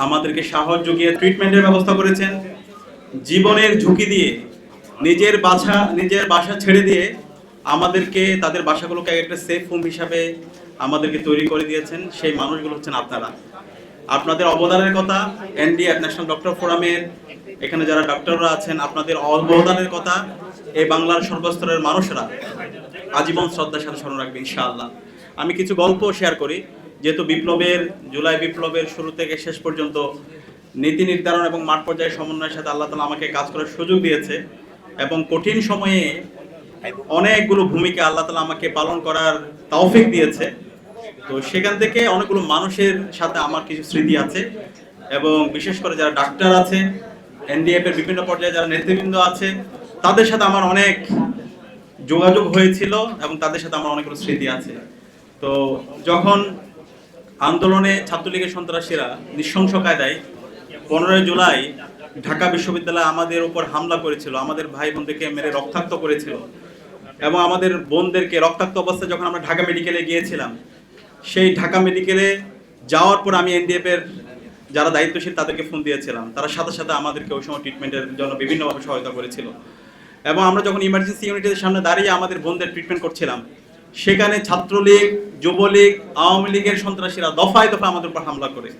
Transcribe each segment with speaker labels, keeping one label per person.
Speaker 1: আমাদেরকে সাহস জুগিয়ে ট্রিটমেন্টের ব্যবস্থা করেছেন। জীবনের ঝুঁকি দিয়ে নিজের বাসা ছেড়ে দিয়ে আমাদেরকে তাদের বাসাগুলোকে একটা সেফ হোম হিসাবে আমাদেরকে তৈরি করে দিয়েছেন। সেই মানুষগুলো হচ্ছেন আপনারা। আপনাদের অবদানের কথা এনডিএফ ন্যাশনাল ডক্টর ফোরামের এখানে যারা ডক্টররা আছেন, আপনাদের অবদানের কথা এই বাংলার সর্বস্তরের মানুষরা আজীবন শ্রদ্ধার সাথে স্মরণ রাখবে ইনশাআল্লাহ। আমি কিছু গল্প শেয়ার করি। যেহেতু জুলাই বিপ্লবের শুরু থেকে শেষ পর্যন্ত নীতি নির্ধারণ এবং মাঠ পর্যায়ে সমন্বয়ের সাথে আল্লাহ তাআলা আমাকে কাজ করার সুযোগ দিয়েছে এবং কঠিন সময়ে অনেকগুলো ভূমিকা আল্লাহ তাআলা আমাকে পালন করার তৌফিক দিয়েছে। তো সেখান থেকে অনেকগুলো মানুষের সাথে আমার কিছু স্মৃতি আছে এবং বিশেষ করে যারা ডাক্তার আছে, এনডিএফ এর বিভিন্ন পর্যায়ে যারা নেতৃবৃন্দ আছে, তাদের সাথে আমার অনেক যোগাযোগ হয়েছিল এবং তাদের সাথে আমার অনেকগুলো স্মৃতি আছে। তো যখন আন্দোলনে ছাত্রলীগের সন্ত্রাসীরা নৃশংস কায়দায় 15 জুলাই ঢাকা বিশ্ববিদ্যালয়ে আমাদের উপর হামলা করেছিল, আমাদের ভাই বোনদেরকে মেরে রক্তাক্ত করেছিল এবং আমাদের বোনদেরকে রক্তাক্ত অবস্থায় যখন আমরা ঢাকা মেডিকেলে গিয়েছিলাম, সেই ঢাকা মেডিকেলে যাওয়ার পর আমি এনডিএফ এর যারা দায়িত্বশীল তাদেরকে ফোন দিয়েছিলাম। তারা সাথে সাথে আমাদেরকে ওই সময় ট্রিটমেন্টের জন্য বিভিন্নভাবে সহায়তা করেছিল এবং আমরা যখন ইমার্জেন্সি ইউনিটের সামনে দাঁড়িয়ে আমাদের বোনদের ট্রিটমেন্ট করছিলাম, সেখানে ছাত্রলীগ, যুবলীগ, আওয়ামী লীগের সন্ত্রাসীরা দফায় দফায় আমাদের উপর হামলা করে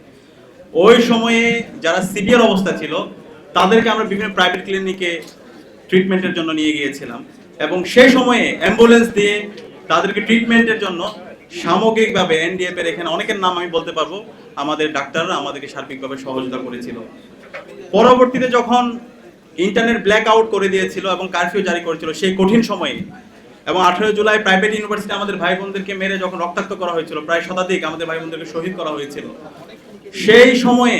Speaker 1: ওই সময়ে যারা সিভিয়ার অবস্থা ছিল তাদেরকে আমরা বিভিন্ন প্রাইভেট ক্লিনিকে ট্রিটমেন্টের জন্য নিয়ে গিয়েছিলাম এবং সেই সময়ে অ্যাম্বুলেন্স দিয়ে তাদেরকে ট্রিটমেন্টের জন্য সামগ্রিকভাবে এনডিএফ এর এখানে অনেকের নাম আমি বলতে পারবো, আমাদের ডাক্তাররা আমাদেরকে সার্বিকভাবে সহযোগিতা করেছিল। পরবর্তীতে যখন ইন্টারনেট ব্ল্যাক আউট করে দিয়েছিল এবং কারফিউ জারি করেছিল সেই কঠিন সময়ে এবং 18 জুলাই প্রাইভেট ইউনিভার্সিটি আমাদের ভাই বোনদেরকে মেরে যখন রক্তাক্ত করা হয়েছিল, প্রায় শতাধিক আমাদের ভাই বোনদেরকে শহীদ করা হয়েছিল, সেই সময়ে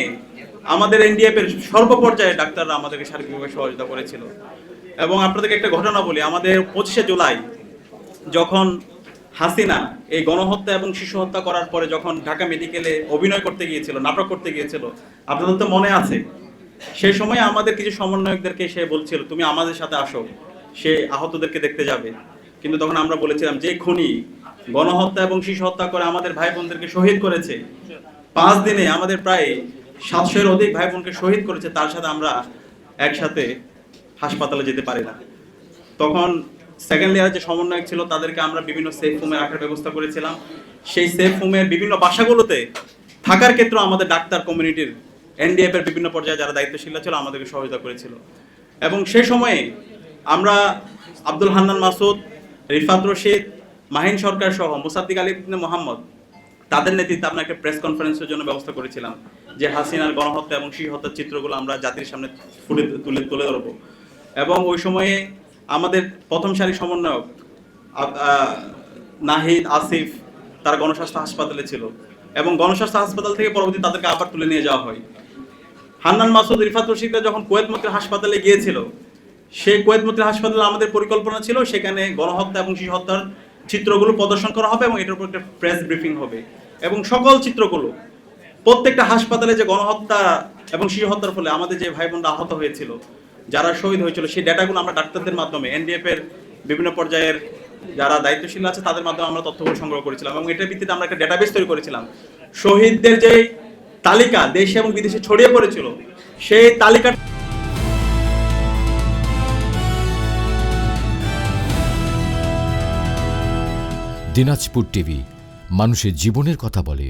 Speaker 1: আমাদের এনডিএফ এর সর্বপর্যায়ে ডাক্তাররা আমাদেরকে সার্বিকভাবে সহযোগিতা করেছিল। এবং আপনাদেরকে একটা ঘটনা বলি, আমাদের 25 জুলাই যখন হাসিনা এই গণহত্যা এবং শিশু হত্যা করার পরে যখন ঢাকা মেডিকেলে অভিনয় করতে গিয়েছিল, নাটক করতে গিয়েছিল, আপনাদের তো মনে আছে, সেই সময় আমাদের কিছু সমন্বয়কদেরকে সে বলছিল তুমি আমাদের সাথে আসো, সে আহতদেরকে দেখতে যাবে। কিন্তু তখন আমরা বলেছিলাম যে খুনি গণহত্যা এবং শিশু হত্যা করে আমাদের ভাই বোনদেরকে শহীদ করেছে, 5 দিনে আমাদের প্রায় 700 এর অধিক ভাই বোনকে শহীদ করেছে, তার সাথে আমরা একসাথে হাসপাতালে যেতে পারি না। তখন সেকেন্ড লেয়ার যে সমন্বয়ক ছিল তাদেরকে আমরা বিভিন্ন সেফ হোমে রাখার ব্যবস্থা করেছিলাম। সেই সেফ হোমের বিভিন্ন বাসাগুলোতে থাকার ক্ষেত্রে আমাদের ডাক্তার কমিউনিটির এনডিএফ এর বিভিন্ন পর্যায়ে যারা দায়িত্বশীল ছিল আমাদেরকে সহযোগিতা করেছিল এবং সেই সময়ে আমরা আব্দুল হান্নান মাসুদ, রিফাত রশিদ, মাহিন সরকার সহ মুসাদ্দিক আলী ইবনে মোহাম্মদ তাদের নেতৃত্বে আমরা একটা প্রেস কনফারেন্সের জন্য ব্যবস্থা করেছিলাম যে হাসিনার গণহত্যা এবং শিশু হত্যার চিত্রগুলো আমরা জাতির সামনে তুলে ধরবো। এবং ওই সময়ে আমাদের প্রথম সারি সমন্বয়ক নাহিদ, আসিফ তারা গণস্বাস্থ্য হাসপাতালে ছিল এবং গণস্বাস্থ্য হাসপাতাল থেকে পরবর্তী তাদেরকে আবার তুলে নিয়ে যাওয়া হয়। হান্নান মাসুদ, রিফাত রশিদরা যখন কুয়েত মন্ত্রী হাসপাতালে গিয়েছিল, সেই কুয়েত মন্ত্রী হাসপাতালে আমাদের পরিকল্পনা ছিল সেখানে গণহত্যা এবং শিশু হত্যার চিত্রগুলো প্রদর্শন করা হবে এবং এটার উপর একটা প্রেস ব্রিফিং হবে এবং সকল চিত্রগুলো প্রত্যেকটা হাসপাতালে যে গণহত্যা এবং শিশু হত্যার ফলে আমাদের যে ভাই বোনরা আহত হয়েছিল, যারা শহীদ হয়েছিল, সেই ডেটাগুলো আমরা ডাক্তারদের মাধ্যমে এনডিএফ এর বিভিন্ন পর্যায়ের যারা দায়িত্বশীল আছে তাদের মাধ্যমে আমরা তথ্যগুলো সংগ্রহ করেছিলাম এবং এটার ভিত্তিতে আমরা একটা ডেটাবেস তৈরি করেছিলাম। শহীদদের যে তালিকা দেশে এবং বিদেশে ছড়িয়ে পড়েছিল সেই তালিকা
Speaker 2: দিনাজপুর টিভি, মানুষের জীবনের কথা বলে।